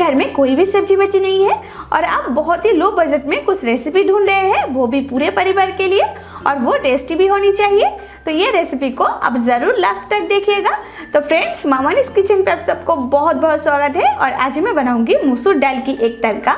घर में कोई भी सब्जी बची नहीं है और आप बहुत ही लो बजट में कुछ रेसिपी ढूंढ रहे हैं, वो भी पूरे परिवार के लिए, और वो टेस्टी भी होनी चाहिए, तो ये रेसिपी को आप ज़रूर लास्ट तक देखिएगा। तो फ्रेंड्स, मामानीस किचन पे आप सबको बहुत बहुत स्वागत है। और आज मैं बनाऊंगी मसूर दाल की एक तड़का,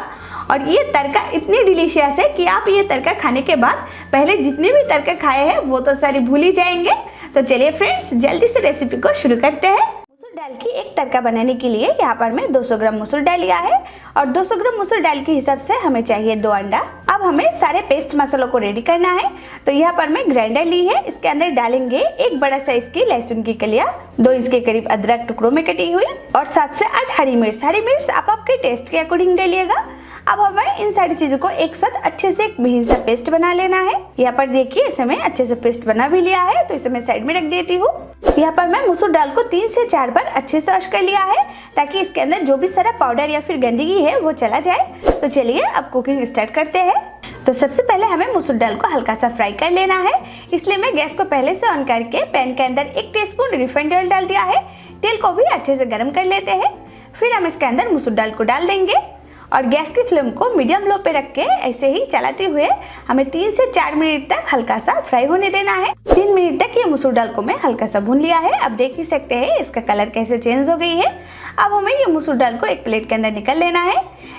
और ये तड़का इतनी डिलीशियस है कि आप ये तड़का खाने के बाद पहले जितने भी तड़का खाए हैं वो तो सारी भूल ही जाएंगे। तो चलिए फ्रेंड्स, जल्दी से रेसिपी को शुरू करते हैं। मसूर दाल की एक तड़का बनाने के लिए यहाँ पर मैं 200 ग्राम मसूर दाल लिया है, और 200 ग्राम मसूर दाल के हिसाब से हमें चाहिए 2 अंडा। अब हमें सारे पेस्ट मसालों को रेडी करना है। तो यहाँ पर मैं ग्राइंडर ली है, इसके अंदर डालेंगे एक बड़ा साइज की लहसुन की कलियां, 2 इंच के करीब अदरक टुकड़ों में कटी हुई, और 7 से 8 हरी मिर्च। हरी मिर्च आप आपके टेस्ट के अकॉर्डिंग डालिएगा। अब हमें इन सारी चीजों को एक साथ अच्छे से एक महीन सा पेस्ट बना लेना है। यहाँ पर देखिए, इसे मैं अच्छे से पेस्ट बना भी लिया है, तो इसे मैं साइड में रख देती हूँ। यहाँ पर मैं मसूर दाल को 3 से 4 बार अच्छे से वॉश कर लिया है, ताकि इसके अंदर जो भी सारा पाउडर या फिर गंदगी है वो चला जाए। तो चलिए अब कुकिंग स्टार्ट करते हैं। तो सबसे पहले हमें मसूर दाल को हल्का सा फ्राई कर लेना है, इसलिए मैं गैस को पहले से ऑन करके पैन के अंदर 1 टीस्पून रिफाइंड ऑयल डाल दिया है। तेल को भी अच्छे से गर्म कर लेते हैं। फिर हम इसके अंदर मसूर दाल को डाल देंगे, और गैस की फ्लेम को मीडियम लो पे रख के ऐसे ही चलाते हुए हमें 3 से 4 मिनट तक हल्का सा फ्राई होने देना है। 3 मिनट तक ये मसूर दाल को मैं हल्का सा भून लिया है। अब देख ही सकते हैं इसका कलर कैसे चेंज हो गई है। अब हमें ये मसूर दाल को एक प्लेट के अंदर निकाल लेना है।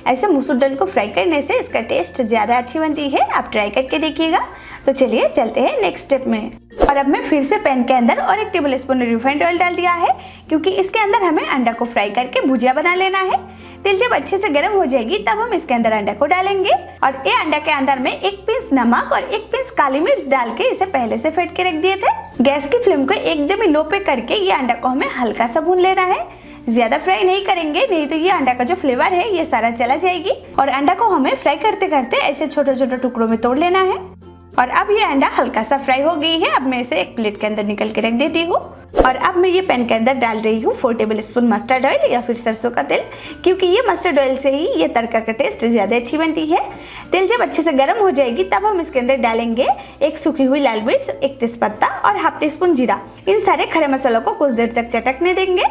ऐसे मसूर दाल को फ्राई करने से इसका टेस्ट ज़्यादा अच्छी बनती है, आप ट्राई करके देखिएगा। तो चलिए चलते हैं नेक्स्ट स्टेप में। और अब मैं फिर से पैन के अंदर और 1 टेबल स्पून रिफाइंड ऑयल डाल दिया है, क्योंकि इसके अंदर हमें अंडा को फ्राई करके भुजिया बना लेना है। तेल जब अच्छे से गर्म हो जाएगी तब हम इसके अंदर अंडा को डालेंगे, और ये अंडा के अंदर में 1 पिंच नमक और 1 पिंच काली मिर्च डाल के इसे पहले से फेंट के रख दिए थे। गैस की फ्लेम को एकदम ही लो पे करके ये अंडा को हमें हल्का सा भून लेना है, ज्यादा फ्राई नहीं करेंगे, नहीं तो ये अंडा का जो फ्लेवर है ये सारा चला जाएगी। और अंडा को हमें फ्राई करते करते ऐसे छोटे छोटे टुकड़ों में तोड़ लेना है। और अब ये अंडा हल्का सा फ्राई हो गई है। अब मैं इसे एक प्लेट के अंदर निकल के रख देती हूँ। और अब मैं ये पैन के अंदर डाल रही हूँ 4 टेबल स्पून मस्टर्ड ऑयल या फिर सरसों का तेल, क्योंकि ये मस्टर्ड ऑयल से ही ये तड़का का टेस्ट ज्यादा अच्छी बनती है। तेल जब अच्छे से गर्म हो जाएगी तब हम इसके अंदर डालेंगे 1 सूखी हुई लाल मिर्च, 1 तेजपत्ता और ½ टीस्पून जीरा। इन सारे खड़े मसालों को कुछ देर तक चटकने देंगे।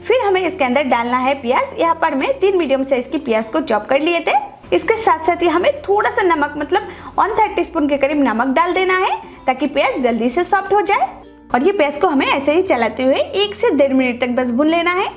फिर हमें इसके अंदर डालना है प्याज। यहाँ पर मैं 3 मीडियम साइज की प्याज को चॉप कर लिए थे। इसके साथ साथ ही हमें थोड़ा सा नमक, मतलब 1/3 टीस्पून के करीब नमक डाल देना है, ताकि प्याज जल्दी से सॉफ्ट हो जाए। और ये प्याज को हमें ऐसे ही चलाते हुए 1 से 1.5 मिनट तक बस भून लेना है।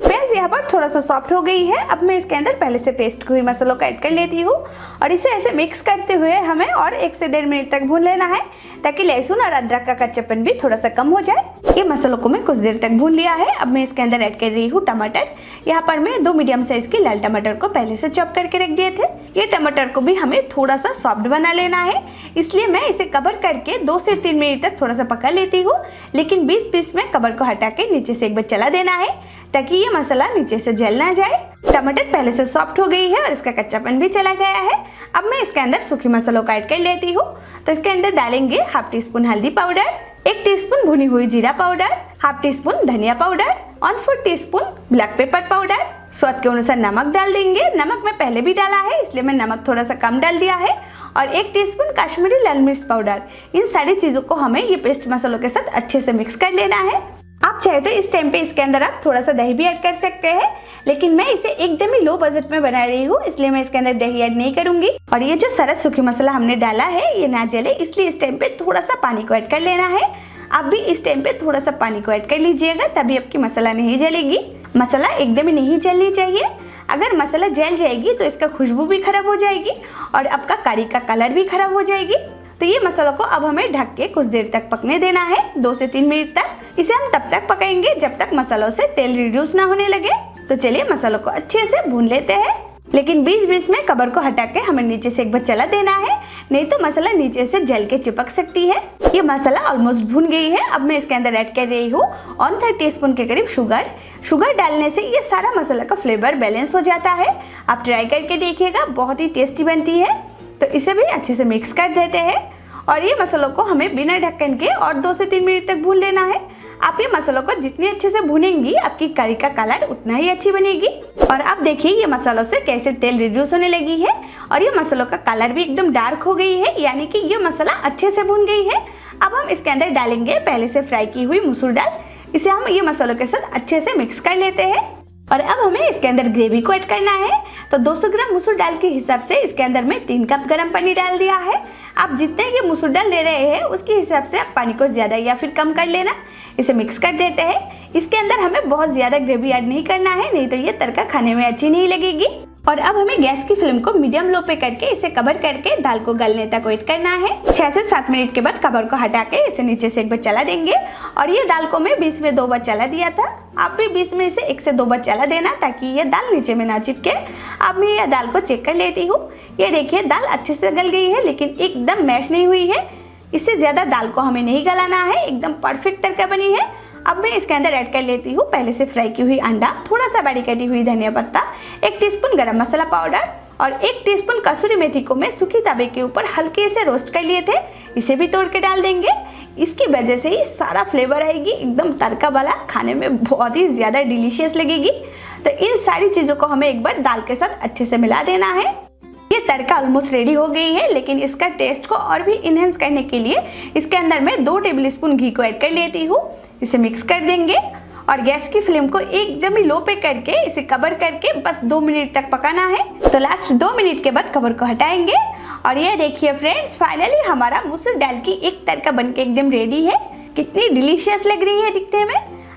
प्याज यहाँ पर थोड़ा सा सॉफ्ट हो गई है। अब मैं इसके अंदर पहले से पेस्ट हुई मसालों को ऐड कर लेती हूँ, और इसे ऐसे मिक्स करते हुए हमें और 1 से 1.5 मिनट तक भून लेना है, ताकि लहसुन और अदरक का कच्चापन भी थोड़ा सा कम हो जाए। ये मसालों को मैं कुछ देर तक भून लिया है। अब मैं इसके अंदर ऐड कर रही हूँ टमाटर। यहाँ पर मैं 2 मीडियम साइज की लाल टमाटर को पहले से चॉप करके रख दिए थे। ये टमाटर को भी हमें थोड़ा सा सॉफ्ट बना लेना है, इसलिए मैं इसे कवर करके 2 से 3 मिनट तक थोड़ा सा पका लेती हूँ। लेकिन बीच में कवर को हटा के नीचे से एक बार चला देना है, ताकि ये मसाला नीचे से जल ना जाए। टमाटर पहले से सॉफ्ट हो गई है और इसका कच्चापन भी चला गया है। अब मैं इसके अंदर सूखी मसालों को ऐड कर लेती हूँ। तो इसके अंदर डालेंगे ½ टीस्पून हल्दी पाउडर, 1 टीस्पून भुनी हुई जीरा पाउडर, ½ टीस्पून धनिया powder, 1/4 teaspoon black pepper powder. स्वाद के अनुसार नमक डाल देंगे। नमक मैं पहले भी डाला है, इसलिए मैं नमक थोड़ा सा कम डाल दिया है। और 1 टीस्पून कश्मीरी लाल मिर्च पाउडर। इन सारी चीजों को हमें ये पेस्ट मसालों के साथ अच्छे से मिक्स कर लेना है। आप चाहे तो इस टाइम पे इसके अंदर आप थोड़ा सा दही भी ऐड कर सकते हैं, लेकिन मैं इसे एकदम ही लो बजट में बना रही हूँ, इसलिए मैं इसके अंदर दही ऐड नहीं करूंगी। और ये जो सारा सूखी मसाला हमने डाला है ये ना जले, इसलिए इस टाइम पे थोड़ा सा पानी को ऐड कर लेना है। आप भी इस टाइम पे थोड़ा सा पानी को ऐड कर लीजिएगा, तभी आपकी मसाला नहीं जलेगी। मसाला एकदम ही नहीं जलनी चाहिए। अगर मसाला जल जाएगी तो इसका खुशबू भी खराब हो जाएगी और आपका करी का कलर भी खराब हो जाएगी। तो ये मसालों को अब हमें ढक के कुछ देर तक पकने देना है, 2 से 3 मिनट तक। इसे हम तब तक पकाएंगे जब तक मसालों से तेल रिड्यूस ना होने लगे। तो चलिए मसालों को अच्छे से भून लेते हैं, लेकिन बीच में कवर को हटा के हमें नीचे से एक बार चला देना है, नहीं तो मसाला नीचे से जल के चिपक सकती है। ये मसाला ऑलमोस्ट भून गई है। अब मैं इसके अंदर ऐड कर रही हूँ 1/3 टीस्पून के करीब शुगर। शुगर डालने से ये सारा मसाला का फ्लेवर बैलेंस हो जाता है। आप ट्राई करके देखिएगा, बहुत ही टेस्टी बनती है। तो इसे भी अच्छे से मिक्स कर देते हैं, और ये मसालों को हमें बिना ढक्कन के और 2 से 3 मिनट तक भून लेना है। आप ये मसालों को जितनी अच्छे से भूनेंगी आपकी करी का कलर उतना ही अच्छी बनेगी। और आप देखिए ये मसालों से कैसे तेल रिड्यूस होने लगी है, और ये मसालों का कलर भी एकदम डार्क हो गई है, यानी कि ये मसाला अच्छे से भून गई है। अब हम इसके अंदर डालेंगे पहले से फ्राई की हुई मसूर दाल। इसे हम ये मसालों के साथ अच्छे से मिक्स कर लेते हैं। और अब हमें इसके अंदर ग्रेवी को ऐड करना है। तो 200 ग्राम मसूर दाल के हिसाब से इसके अंदर मैं 3 कप गर्म पानी डाल दिया है। आप जितने ये मसूर दाल ले रहे हैं उसके हिसाब से आप पानी को ज़्यादा या फिर कम कर लेना। इसे मिक्स कर देते हैं। इसके अंदर हमें बहुत ज़्यादा ग्रेवी ऐड नहीं करना है, नहीं तो ये तड़का खाने में अच्छी नहीं लगेगी। और अब हमें गैस की फ्लेम को मीडियम लो पे करके इसे कवर करके दाल को गलने तक वेट करना है। 6 से 7 मिनट के बाद कवर को हटा के इसे नीचे से एक बार चला देंगे। और ये दाल को मैं 20 में 2 बार चला दिया था, आप भी 20 में इसे 1 से 2 बार चला देना ताकि ये दाल नीचे में ना चिपके। अब मैं ये दाल को चेक कर लेती हूँ। ये देखिए दाल अच्छे से गल गई है, लेकिन एकदम मैश नहीं हुई है। इससे ज़्यादा दाल को हमें नहीं गलाना है, एकदम परफेक्ट तड़का बनी है। अब मैं इसके अंदर ऐड कर लेती हूँ पहले से फ्राई की हुई अंडा, थोड़ा सा बारीक कटी हुई धनिया पत्ता, 1 टीस्पून गरम मसाला पाउडर और 1 टीस्पून कसूरी मेथी को मैं सूखी तवे के ऊपर हल्के से रोस्ट कर लिए थे। इसे भी तोड़ के डाल देंगे। इसकी वजह से ही सारा फ्लेवर आएगी, एकदम तड़का वाला, खाने में बहुत ही ज़्यादा डिलीशियस लगेगी। तो इन सारी चीज़ों को हमें एक बार दाल के साथ अच्छे से मिला देना है। ये तड़का ऑलमोस्ट रेडी हो गई है, लेकिन इसका टेस्ट को और भी इन्हेंस करने के लिए इसके अंदर मैं 2 टेबलस्पून घी को ऐड कर लेती हूँ। इसे मिक्स कर देंगे और गैस की फ्लेम को एकदम ही लो पे करके इसे कवर करके बस 2 मिनट तक पकाना है। तो लास्ट 2 मिनट के बाद कवर को हटाएंगे और ये देखिए फ्रेंड्स, फाइनली हमारा मसूर दाल की एक तड़का बनके एकदम रेडी है। कितनी डिलीशियस लग रही है दिखने में।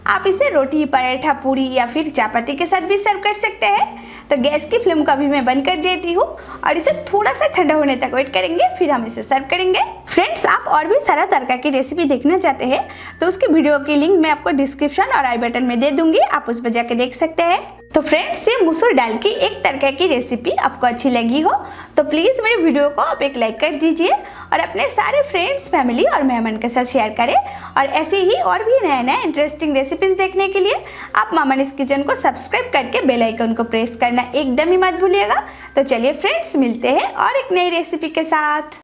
आप इसे रोटी, पराठा, पूरी या फिर चपाती के साथ भी सर्व कर सकते हैं। तो गैस की फ्लेम को अभी मैं बंद कर देती हूँ और इसे थोड़ा सा ठंडा होने तक वेट करेंगे, फिर हम इसे सर्व करेंगे। फ्रेंड्स, आप और भी सारा तड़का की रेसिपी देखना चाहते हैं तो उसकी वीडियो की लिंक मैं आपको डिस्क्रिप्शन और आई बटन में दे दूंगी, आप उस पर जाके देख सकते हैं। तो फ्रेंड्स, ये मसूर दाल की एक तड़का की रेसिपी आपको अच्छी लगी हो तो प्लीज़ मेरे वीडियो को आप एक लाइक कर दीजिए और अपने सारे फ्रेंड्स, फैमिली और मेहमान के साथ शेयर करें। और ऐसे ही और भी नए नए इंटरेस्टिंग रेसिपीज़ देखने के लिए आप मामानीज किचन को सब्सक्राइब करके बेल आइकन को प्रेस करना एकदम ही मत भूलिएगा। तो चलिए फ्रेंड्स, मिलते हैं और एक नई रेसिपी के साथ।